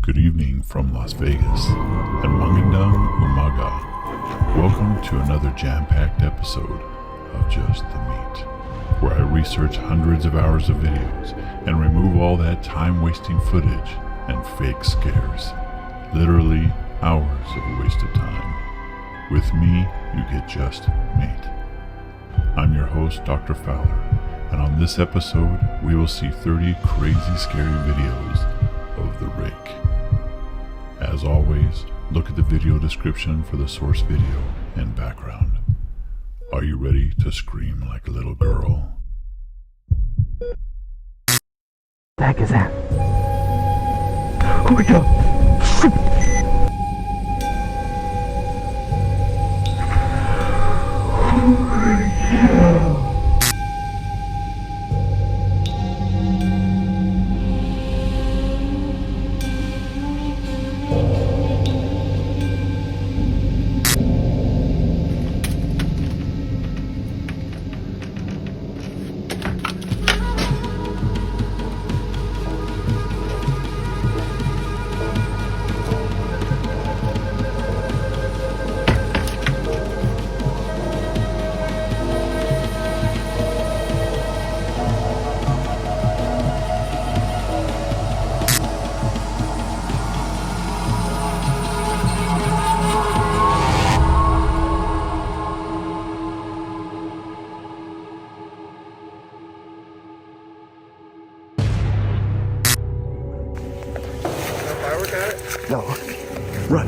Good evening from Las Vegas and Mangandang Umaga. Welcome to another jam-packed episode of Just the Meat, where I research hundreds of hours of videos and remove all that time-wasting footage and fake scares. Literally hours of wasted time. With me, you get just meat. I'm your host, Dr. Fowler, and on this episode, we will see 30 crazy scary videos of the rake. As always, look at the video description for the source video and background. Are you ready to scream like a little girl? The heck is that? Oh my god! Oh my god! No. Run.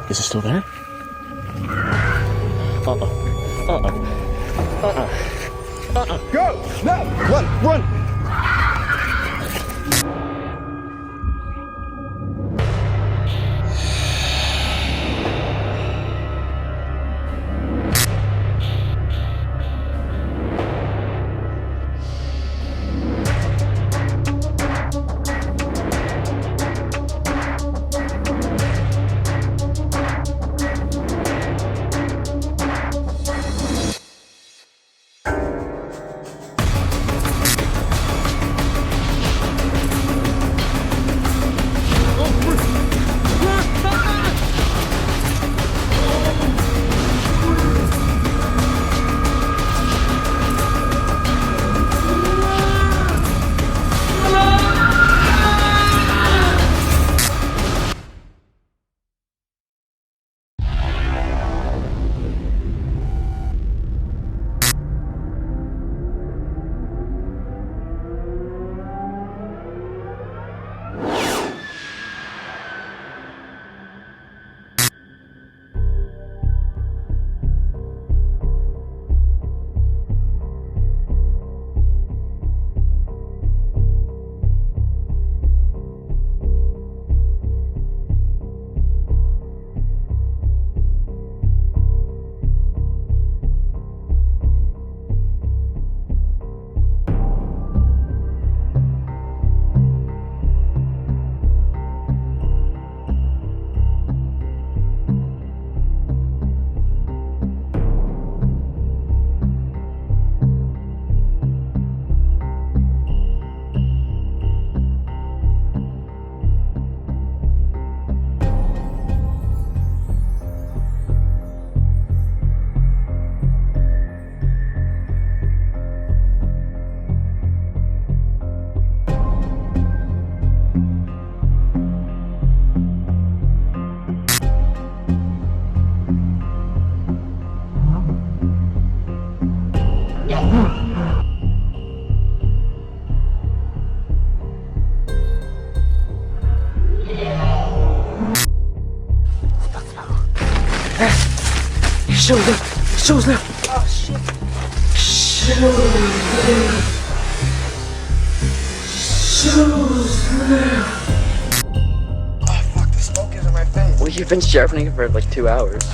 Is it still there? Go! No! Run! Shows now! Oh shit! Shows now! Oh fuck, the smoke is in my face. Well, you've been sharpening it for like 2 hours.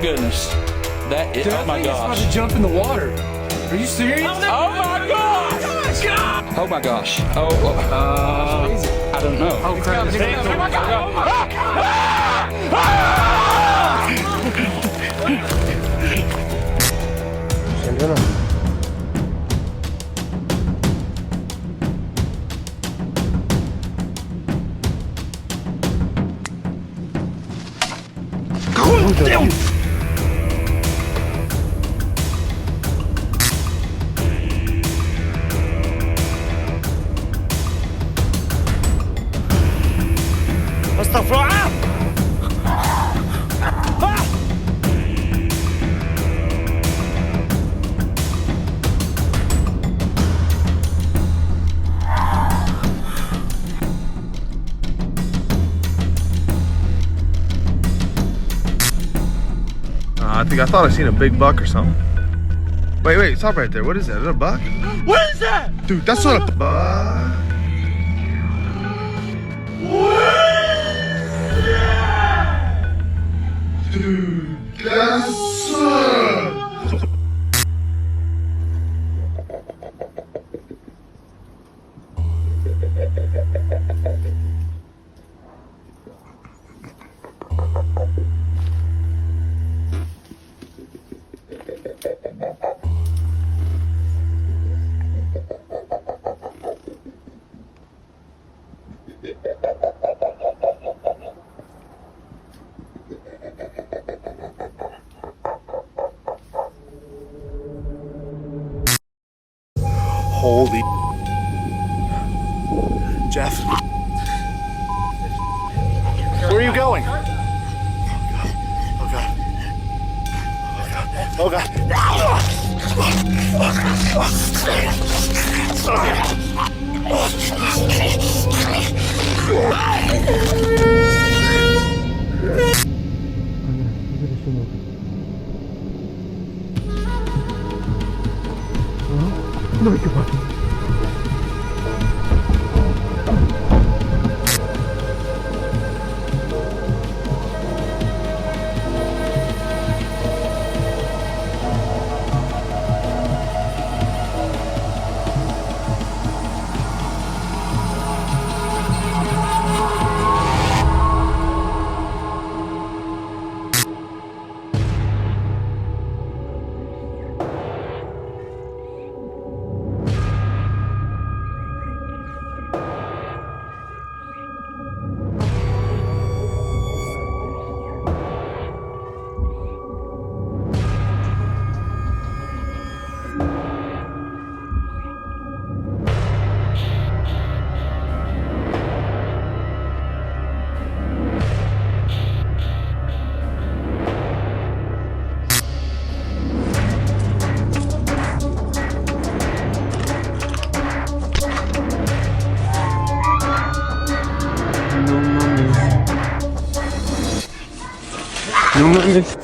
goodness. That is, oh my It's about gosh. to jump in the water. Are you serious? Oh my gosh! Oh my gosh. I don't know. Oh, crap. It's coming. Oh my God. I thought I seen a big buck or something. Wait, stop right there. What is that? Is that a buck? What is that? Dude, that's not a buck. Dude, that's holy Jeff. Where are you going? Oh God. Oh God. No, come on. No mames.